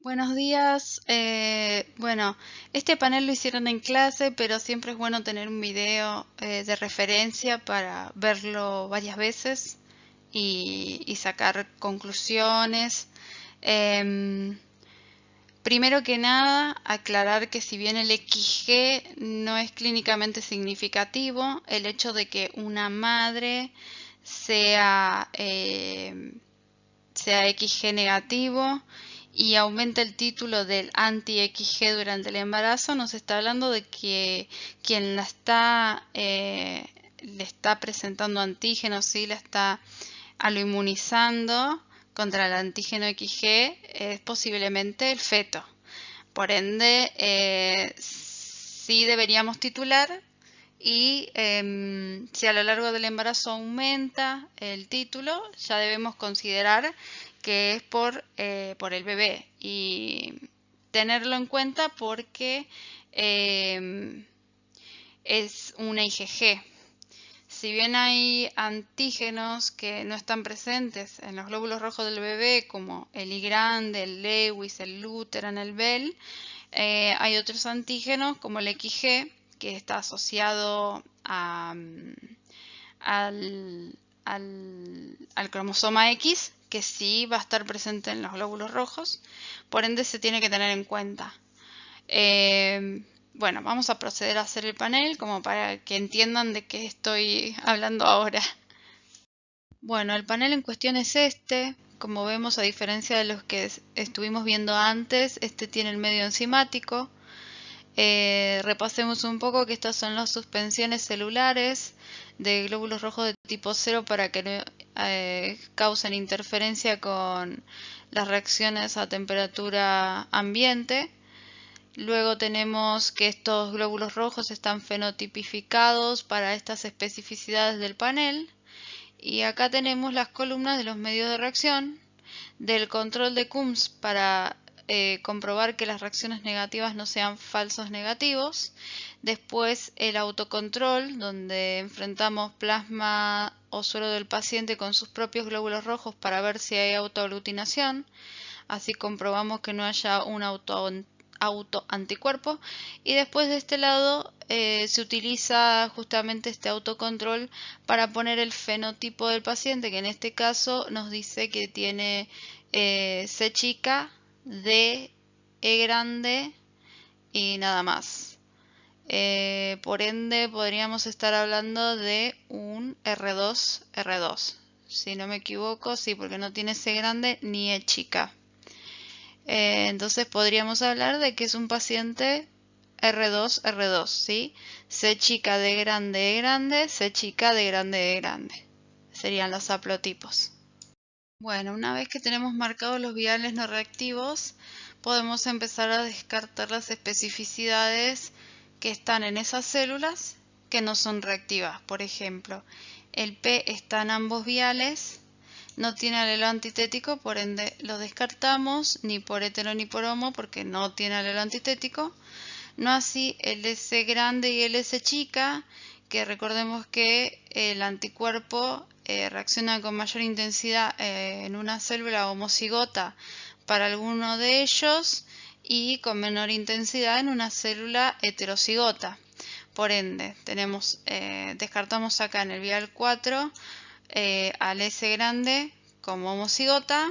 Buenos días. Bueno, este panel lo hicieron en clase, pero siempre es bueno tener un video de referencia para verlo varias veces y sacar conclusiones. Em, Primero que nada, aclarar que si bien el XG no es clínicamente significativo, el hecho de que una madre sea sea XG negativo y aumenta el título del anti-XG durante el embarazo, nos está hablando de que quien le está presentando antígenos, ¿sí? La está aloinmunizando contra el antígeno XG, es posiblemente el feto. Por ende, sí deberíamos titular y si a lo largo del embarazo aumenta el título, ya debemos considerar que es por el bebé y tenerlo en cuenta porque es una IgG. Si bien hay antígenos que no están presentes en los glóbulos rojos del bebé, como el I grande, el Lewis, el Luteran, el Bell, hay otros antígenos como el XG, que está asociado al, al cromosoma X, que sí va a estar presente en los glóbulos rojos, por ende se tiene que tener en cuenta. Bueno, vamos a proceder a hacer el panel como para que entiendan de qué estoy hablando ahora. Bueno, el panel en cuestión es este. Como vemos, a diferencia de los que estuvimos viendo antes, este tiene el medio enzimático. Repasemos un poco que estas son las suspensiones celulares de glóbulos rojos de tipo 0 para que no causen interferencia con las reacciones a temperatura ambiente. Luego tenemos que estos glóbulos rojos están fenotipificados para estas especificidades del panel. Y acá tenemos las columnas de los medios de reacción, del control de Coombs para comprobar que las reacciones negativas no sean falsos negativos. Después el autocontrol, donde enfrentamos plasma o suero del paciente con sus propios glóbulos rojos para ver si hay autoaglutinación. Así comprobamos que no haya un autoanticuerpo. Y después de este lado se utiliza justamente este autocontrol para poner el fenotipo del paciente, que en este caso nos dice que tiene C chica, D, E grande y nada más. Por ende podríamos estar hablando de un R2. Si no me equivoco, sí, porque no tiene C grande ni E chica. Entonces podríamos hablar de que es un paciente R2, ¿sí? C chica D grande E grande, C chica D grande E grande. Serían los haplotipos. Bueno, una vez que tenemos marcados los viales no reactivos, podemos empezar a descartar las especificidades que están en esas células que no son reactivas. Por ejemplo, el P está en ambos viales, no tiene alelo antitético, por ende lo descartamos, ni por hetero ni por homo, porque no tiene alelo antitético. No así el S grande y el S chica, que recordemos que el anticuerpo reacciona con mayor intensidad en una célula homocigota para alguno de ellos y con menor intensidad en una célula heterocigota. Por ende, descartamos acá en el vial 4 al S grande como homocigota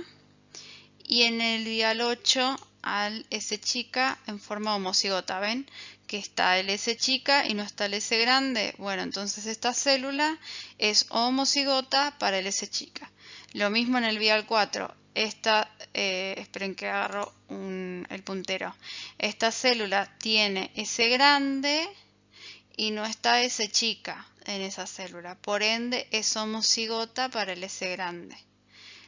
y en el vial 8 al S chica en forma homocigota. ¿Ven? Que está el S chica y no está el S grande. Bueno, entonces esta célula es homocigota para el S chica. Lo mismo en el vial 4. Esperen que agarro el puntero. Esta célula tiene S grande y no está S chica en esa célula. Por ende, es homocigota para el S grande.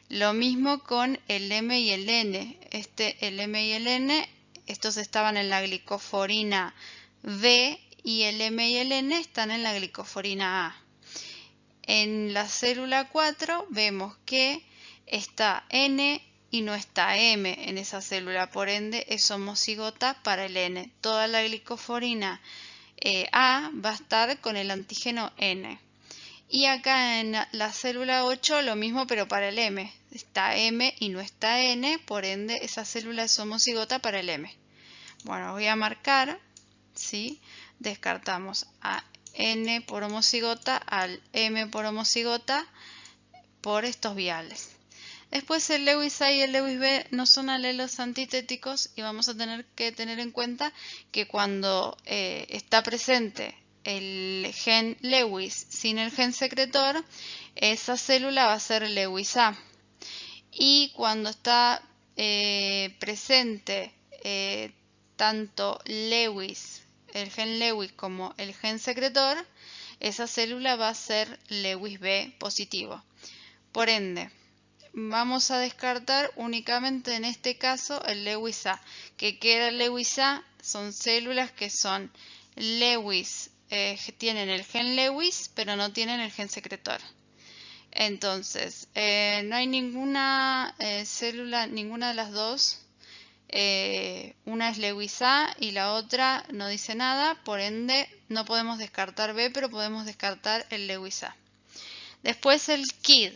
Lo mismo con el M y el N. El M y el N, estos estaban en la glicoforina B y el M y el N están en la glicoforina A. En la célula 4 vemos que está N y no está M en esa célula, por ende es homocigota para el N. Toda la glicoforina A va a estar con el antígeno N. Y acá en la célula 8 lo mismo pero para el M. está M y no está N, por ende esa célula es homocigota para el M. Bueno, voy a marcar, ¿sí? Descartamos a N por homocigota al M por homocigota por estos viales. Después el Lewis A y el Lewis B no son alelos antitéticos y vamos a tener que tener en cuenta que cuando está presente el gen Lewis sin el gen secretor, esa célula va a ser Lewis A. Y cuando está presente tanto Lewis, el gen Lewis como el gen secretor, esa célula va a ser Lewis B positivo. Por ende, vamos a descartar únicamente en este caso el Lewis A. Que queda el Lewis A son células que son Lewis, tienen el gen Lewis, pero no tienen el gen secretor. Entonces, no hay ninguna célula, ninguna de las dos. Una es Lewis A y la otra no dice nada, por ende no podemos descartar B, pero podemos descartar el Lewis A. Después el KID.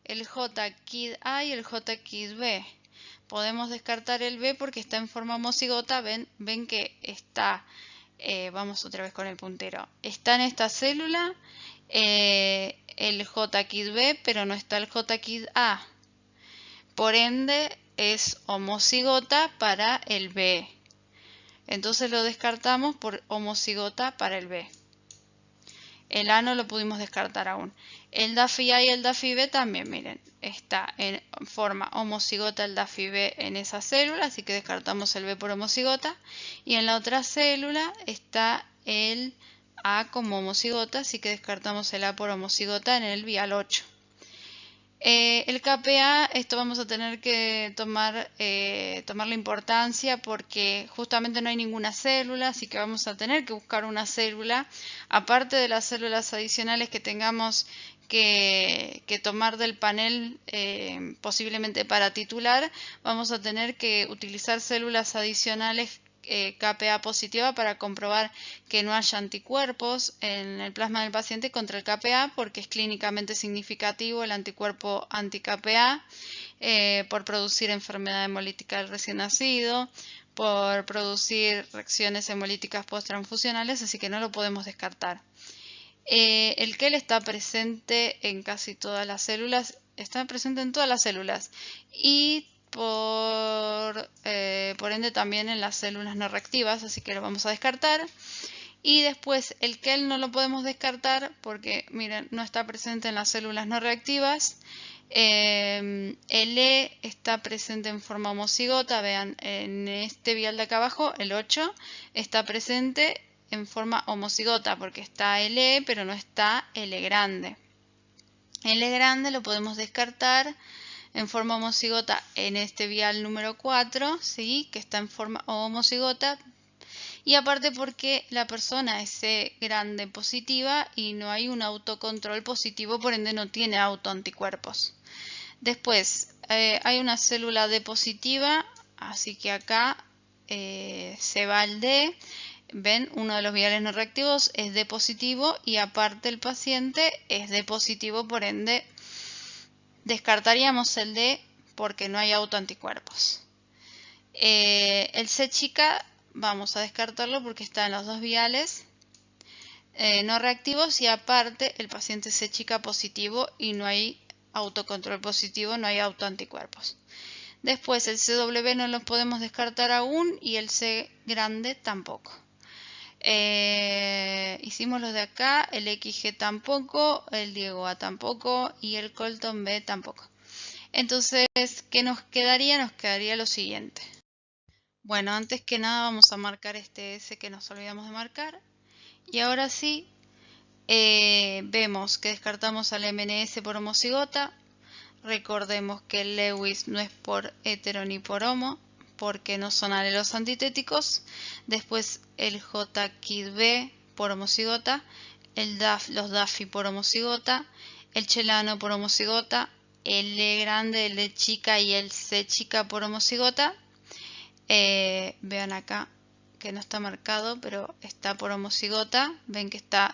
El J-KID A y el J-KID B. Podemos descartar el B porque está en forma homocigota. Ven que está, vamos otra vez con el puntero, está en esta célula el J-KID B, pero no está el J-KID A. Por ende, es homocigota para el B. Entonces lo descartamos por homocigota para el B. El A no lo pudimos descartar aún. El DAFI A y el DAFI B también, miren, está en forma homocigota el DAFI B en esa célula, así que descartamos el B por homocigota. Y en la otra célula está el A como homocigota, así que descartamos el A por homocigota en el vial 8. El KPA, esto vamos a tener que tomarle importancia porque justamente no hay ninguna célula, así que vamos a tener que buscar una célula, aparte de las células adicionales que tengamos que tomar del panel posiblemente para titular, vamos a tener que utilizar células adicionales KPA positiva para comprobar que no haya anticuerpos en el plasma del paciente contra el KPA, porque es clínicamente significativo el anticuerpo anti-KPA por producir enfermedad hemolítica del recién nacido, por producir reacciones hemolíticas posttransfusionales, así que no lo podemos descartar. El KEL está presente en casi todas las células, está presente en todas las células y por ende también en las células no reactivas, así que lo vamos a descartar. Y después el KEL no lo podemos descartar porque, miren, no está presente en las células no reactivas. El E está presente en forma homocigota, vean, en este vial de acá abajo, el 8, está presente en forma homocigota porque está el E, pero no está L grande. L grande lo podemos descartar en forma homocigota en este vial número 4, ¿sí? Que está en forma homocigota, y aparte porque la persona es C grande positiva y no hay un autocontrol positivo, por ende no tiene autoanticuerpos. Después hay una célula D positiva, así que acá se va el D. Ven, uno de los viales no reactivos es D positivo y aparte el paciente es D positivo, por ende descartaríamos el D porque no hay autoanticuerpos. El C chica vamos a descartarlo porque está en los dos viales no reactivos y aparte el paciente C chica positivo y no hay autocontrol positivo, no hay autoanticuerpos. Después el CW no lo podemos descartar aún y el C grande tampoco. Hicimos los de acá, el XG tampoco, el Diego A tampoco y el Colton B tampoco. Entonces, ¿qué nos quedaría? Nos quedaría lo siguiente. Bueno, antes que nada vamos a marcar este S que nos olvidamos de marcar. Y ahora sí, vemos que descartamos al MNS por homocigota. Recordemos que el Lewis no es por hetero ni por homo, porque no son alelos antitéticos. Después el J-KID-B por homocigota, los DAFI por homocigota, el chelano por homocigota, el L grande, el L chica y el C chica por homocigota. Vean acá que no está marcado, pero está por homocigota. Ven que está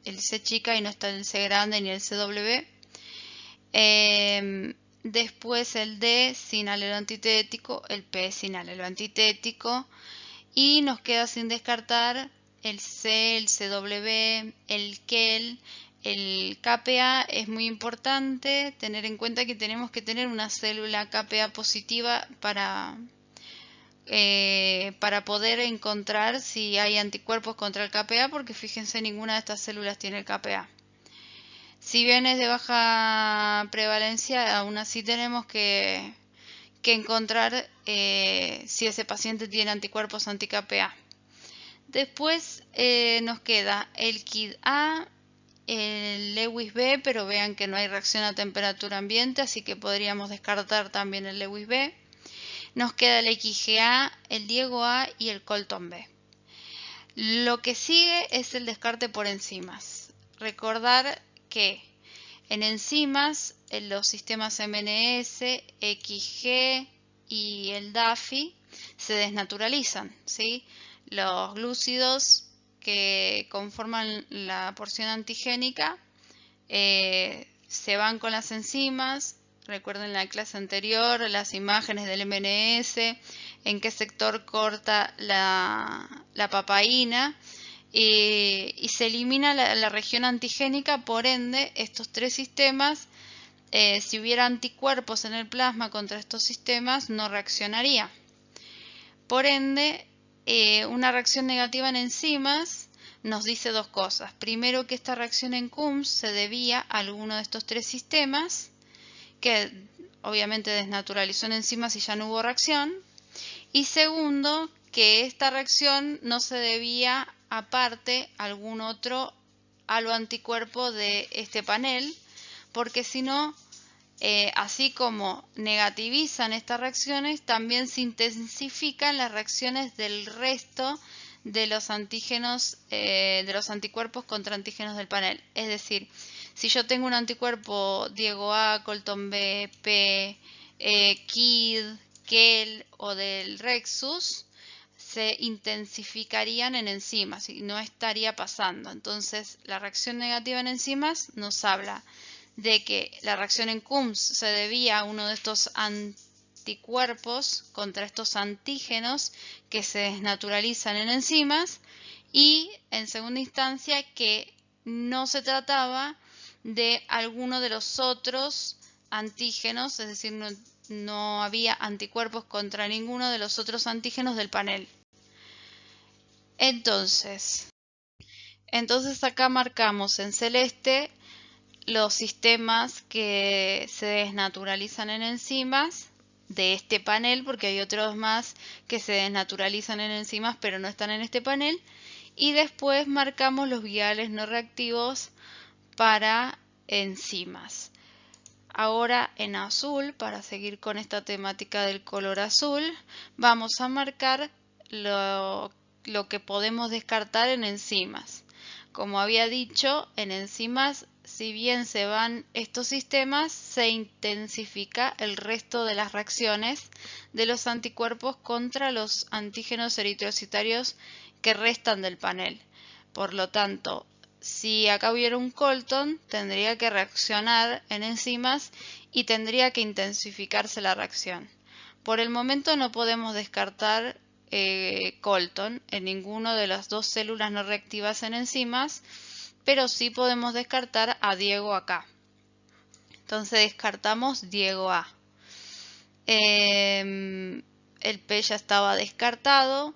el C chica y no está el C grande ni el CW. después el D sin alelo antitético, el P sin alelo antitético, y nos queda sin descartar el C, el CW, el KEL, el KPA. Es muy importante tener en cuenta que tenemos que tener una célula KPA positiva para poder encontrar si hay anticuerpos contra el KPA, porque fíjense, ninguna de estas células tiene el KPA. Si bien es de baja prevalencia, aún así tenemos que encontrar si ese paciente tiene anticuerpos anti-KPA. Después nos queda el KID-A, el Lewis B, pero vean que no hay reacción a temperatura ambiente, así que podríamos descartar también el Lewis B. Nos queda el XGA, el Diego A y el Colton B. Lo que sigue es el descarte por enzimas. Recordar que en enzimas, en los sistemas MNS, XG y el DAFI se desnaturalizan, ¿sí? Los glúcidos que conforman la porción antigénica se van con las enzimas. Recuerden la clase anterior, las imágenes del MNS, en qué sector corta la papaína, y se elimina la región antigénica. Por ende, estos tres sistemas, si hubiera anticuerpos en el plasma contra estos sistemas, no reaccionaría. Por ende, una reacción negativa en enzimas nos dice dos cosas. Primero, que esta reacción en Coombs se debía a alguno de estos tres sistemas, que obviamente desnaturalizó en enzimas y ya no hubo reacción. Y segundo, que esta reacción no se debía aparte a algún otro haloanticuerpo de este panel, porque si no, así como negativizan estas reacciones, también se intensifican las reacciones del resto de los antígenos, de los anticuerpos contra antígenos del panel. Es decir, si yo tengo un anticuerpo Diego A, Colton B, P, KID, KEL o del Rexus, se intensificarían en enzimas y no estaría pasando. Entonces, la reacción negativa en enzimas nos habla de que la reacción en Coombs se debía a uno de estos anticuerpos contra estos antígenos que se desnaturalizan en enzimas, y en segunda instancia que no se trataba de alguno de los otros antígenos, es decir, no había anticuerpos contra ninguno de los otros antígenos del panel. Entonces acá marcamos en celeste los sistemas que se desnaturalizan en enzimas de este panel, porque hay otros más que se desnaturalizan en enzimas pero no están en este panel. Y después marcamos los viales no reactivos para enzimas. Ahora en azul, para seguir con esta temática del color azul, vamos a marcar lo que podemos descartar en enzimas. Como había dicho, en enzimas, si bien se van estos sistemas, se intensifica el resto de las reacciones de los anticuerpos contra los antígenos eritrocitarios que restan del panel. Por lo tanto, si acá hubiera un Colton, tendría que reaccionar en enzimas y tendría que intensificarse la reacción. Por el momento no podemos descartar Colton en ninguna de las dos células no reactivas en enzimas, pero sí podemos descartar a Diego acá. Entonces descartamos Diego A. El P ya estaba descartado.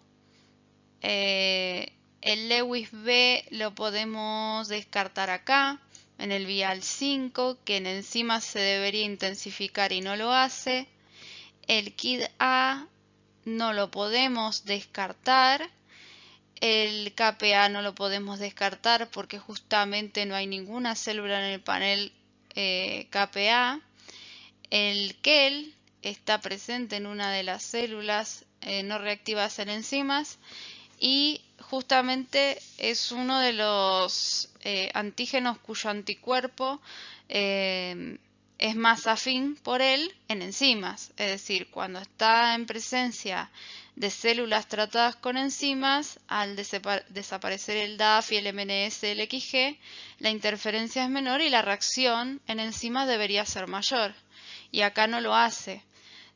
El Lewis B lo podemos descartar acá, en el vial 5, que en enzimas se debería intensificar y no lo hace. El KID A no lo podemos descartar. El KPA no lo podemos descartar porque justamente no hay ninguna célula en el panel KPA. El KEL está presente en una de las células no reactivas en enzimas y justamente es uno de los antígenos cuyo anticuerpo es más afín por él en enzimas. Es decir, cuando está en presencia de células tratadas con enzimas, al desaparecer el DAF y el MNS del XG, la interferencia es menor y la reacción en enzimas debería ser mayor. y acá no lo hace.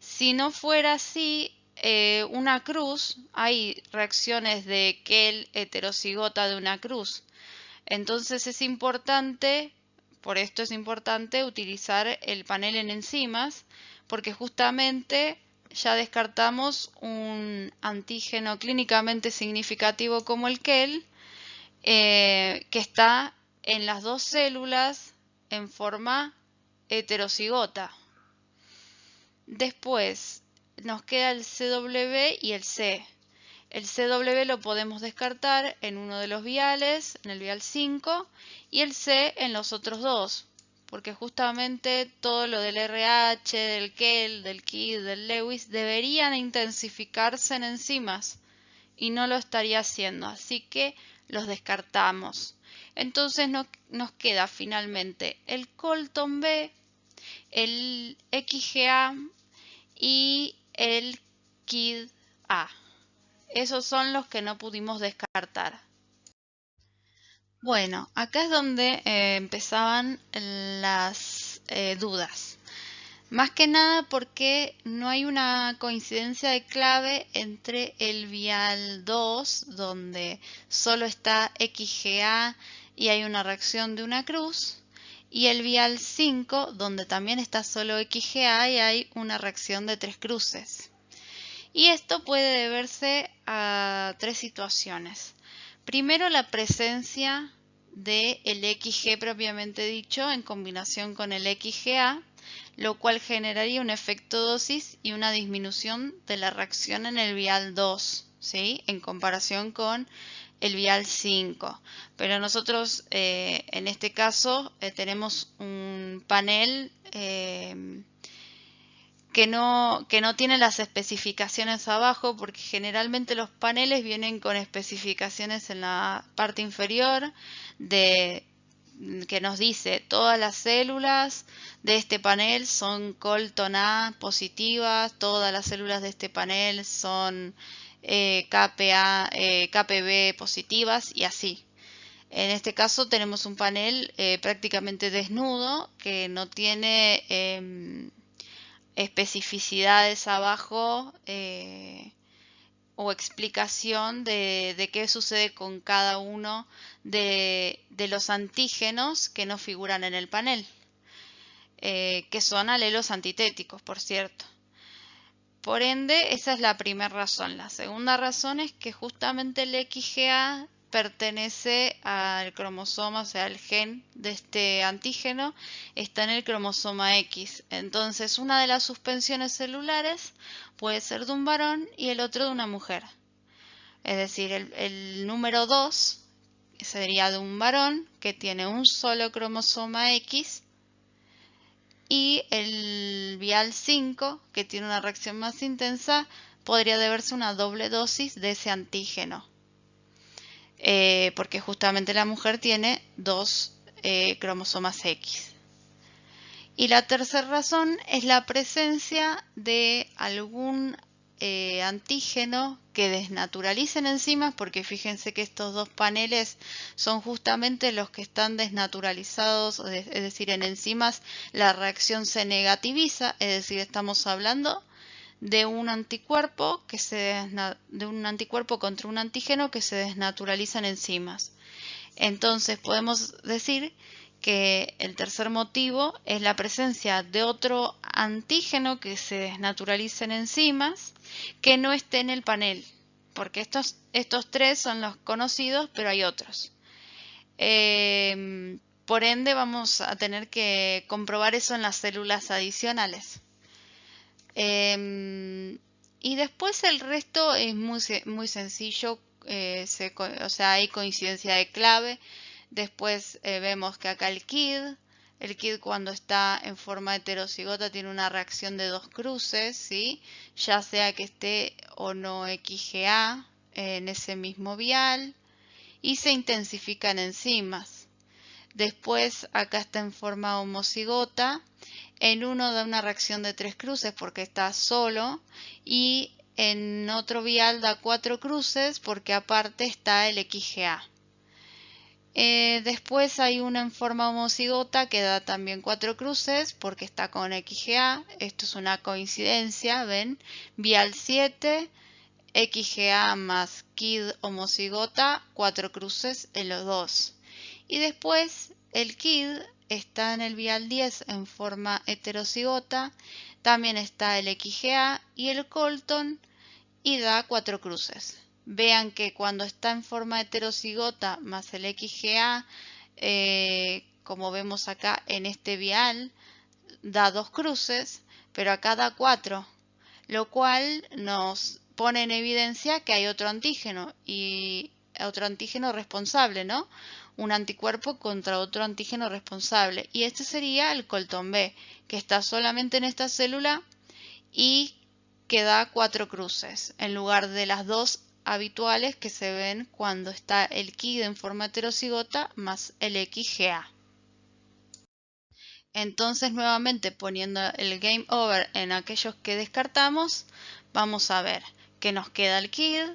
Si no fuera así, una cruz, hay reacciones de Kell heterocigota de una cruz. Entonces es importante, por esto es importante utilizar el panel en enzimas, porque justamente ya descartamos un antígeno clínicamente significativo como el Kell, que está en las dos células en forma heterocigota. Después nos queda el CW y el C. El CW lo podemos descartar en uno de los viales, en el vial 5, y el C en los otros dos, porque justamente todo lo del RH, del Kell, del KID, del Lewis deberían intensificarse en enzimas y no lo estaría haciendo, así que los descartamos. Entonces nos queda finalmente el Colton B, el XGA y el KID A. Esos son los que no pudimos descartar. Bueno, acá es donde empezaban las dudas. Más que nada porque no hay una coincidencia de clave entre el vial 2, donde solo está XGA y hay una reacción de una cruz, y el vial 5, donde también está solo XGA y hay una reacción de 3 cruces. Y esto puede deberse a 3 situaciones. Primero, la presencia del XG propiamente dicho en combinación con el XGA, lo cual generaría un efecto dosis y una disminución de la reacción en el vial 2, ¿sí? En comparación con el vial 5. Pero nosotros en este caso tenemos un panel que no tiene las especificaciones abajo, porque generalmente los paneles vienen con especificaciones en la parte inferior que nos dice todas las células de este panel son Colton A positivas, todas las células de este panel son KPB positivas y así. En este caso tenemos un panel prácticamente desnudo que no tiene especificidades abajo o explicación de qué sucede con cada uno de los antígenos que no figuran en el panel, que son alelos antitéticos, por cierto. Por ende, esa es la primera razón. La segunda razón es que justamente el XGA pertenece al cromosoma, o sea, el gen de este antígeno está en el cromosoma X. Entonces, una de las suspensiones celulares puede ser de un varón y el otro de una mujer. Es decir, el número 2 sería de un varón que tiene un solo cromosoma X, y el vial 5, que tiene una reacción más intensa, podría deberse a una doble dosis de ese antígeno. Porque justamente la mujer tiene dos cromosomas X. Y la tercera razón es la presencia de algún antígeno que desnaturalicen enzimas, porque fíjense que estos dos paneles son justamente los que están desnaturalizados, es decir, en enzimas la reacción se negativiza, es decir, estamos hablando de un anticuerpo contra un antígeno que se desnaturaliza en enzimas. Entonces podemos decir que el tercer motivo es la presencia de otro antígeno que se desnaturaliza en enzimas que no esté en el panel, porque estos tres son los conocidos, pero hay otros. Por ende vamos a tener que comprobar eso en las células adicionales. Y después el resto es muy sencillo, o sea, hay coincidencia de clave. Después vemos que acá el KID cuando está en forma heterocigota tiene una reacción de dos cruces, ¿sí? Ya sea que esté o no XGA en ese mismo vial, y se intensifica en enzimas. Después acá está en forma homocigota, en uno da una reacción de 3 cruces porque está solo, y en otro vial da 4 cruces porque aparte está el XGA. Después hay una en forma homocigota que da también 4 cruces porque está con XGA. Esto es una coincidencia, ¿ven? Vial 7, XGA más KID homocigota, 4 cruces en los dos. Y después el KID está en el vial 10 en forma heterocigota. También está el XGA y el Colton y da 4 cruces. Vean que cuando está en forma heterocigota más el XGA, como vemos acá en este vial, da 2 cruces, pero acá da 4, lo cual nos pone en evidencia que hay otro antígeno y otro antígeno responsable, ¿no? Un anticuerpo contra otro antígeno responsable. Y este sería el Colton B, que está solamente en esta célula y que da 4 cruces, en lugar de las 2 habituales que se ven cuando está el KID en forma heterocigota más el XGA. Entonces, nuevamente poniendo el game over en aquellos que descartamos, vamos a ver que nos queda el KID,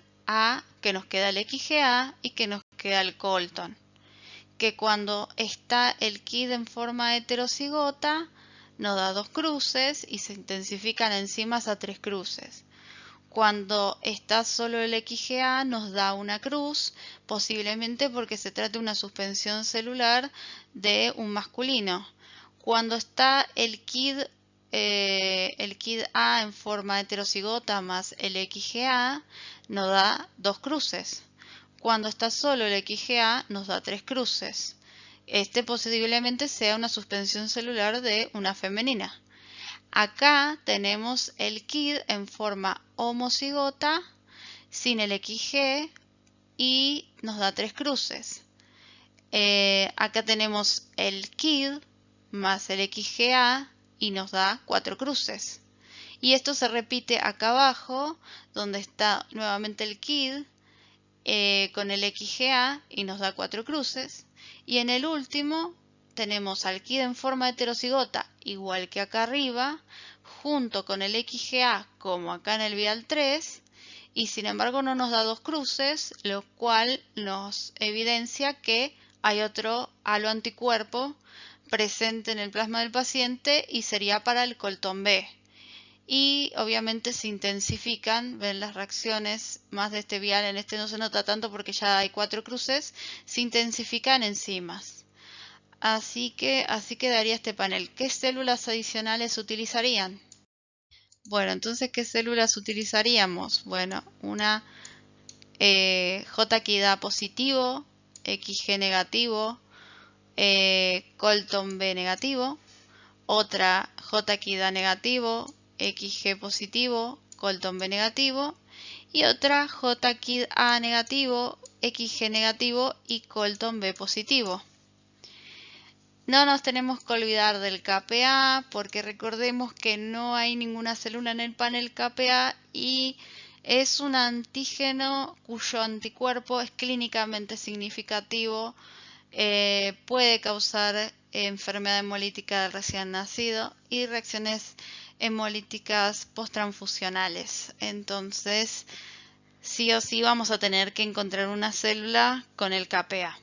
que nos queda el XGA y que nos queda el Colton. Que cuando está el KID en forma heterocigota nos da 2 cruces y se intensifican enzimas a 3 cruces. Cuando está solo el XGA nos da una cruz, posiblemente porque se trata de una suspensión celular de un masculino. Cuando está el KID A en forma heterocigota más el XGA nos da 2 cruces. Cuando está solo el XGA nos da 3 cruces. Este posiblemente sea una suspensión celular de una femenina. Acá tenemos el KID en forma homocigota sin el XG y nos da 3 cruces. Acá tenemos el KID más el XGA y nos da 4 cruces. Y esto se repite acá abajo, donde está nuevamente el KID con el XGA y nos da 4 cruces. Y en el último tenemos al KID en forma heterocigota, igual que acá arriba, junto con el XGA como acá en el vial 3, y sin embargo no nos da 2 cruces, lo cual nos evidencia que hay otro halo anticuerpo presente en el plasma del paciente y sería para el Colton B. Y obviamente se intensifican, ven las reacciones más de este vial, en este no se nota tanto porque ya hay 4 cruces, se intensifican enzimas. Así quedaría este panel. ¿Qué células adicionales utilizarían? Bueno, entonces, ¿qué células utilizaríamos? Bueno, una JKDA positivo, XG negativo, Colton B negativo, otra JKDA negativo, XG positivo, Colton B negativo, y otra JKDA negativo, XG negativo y Colton B positivo. No nos tenemos que olvidar del KPA porque recordemos que no hay ninguna célula en el panel KPA y es un antígeno cuyo anticuerpo es clínicamente significativo. Puede causar enfermedad hemolítica del recién nacido y reacciones hemolíticas posttransfusionales. Entonces, sí o sí vamos a tener que encontrar una célula con el KPA.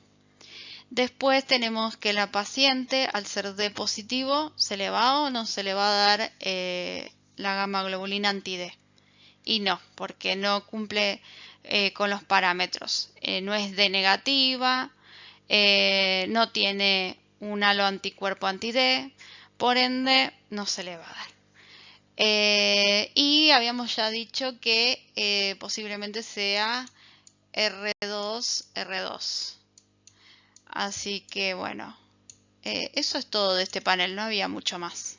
Después tenemos que la paciente, al ser D positivo, ¿se le va o no se le va a dar la gamma globulina anti-D? Y no, porque no cumple con los parámetros. No es D negativa, no tiene un halo anticuerpo anti-D, por ende no se le va a dar. Y habíamos ya dicho que posiblemente sea R2. Así que bueno, eso es todo de este panel, no había mucho más.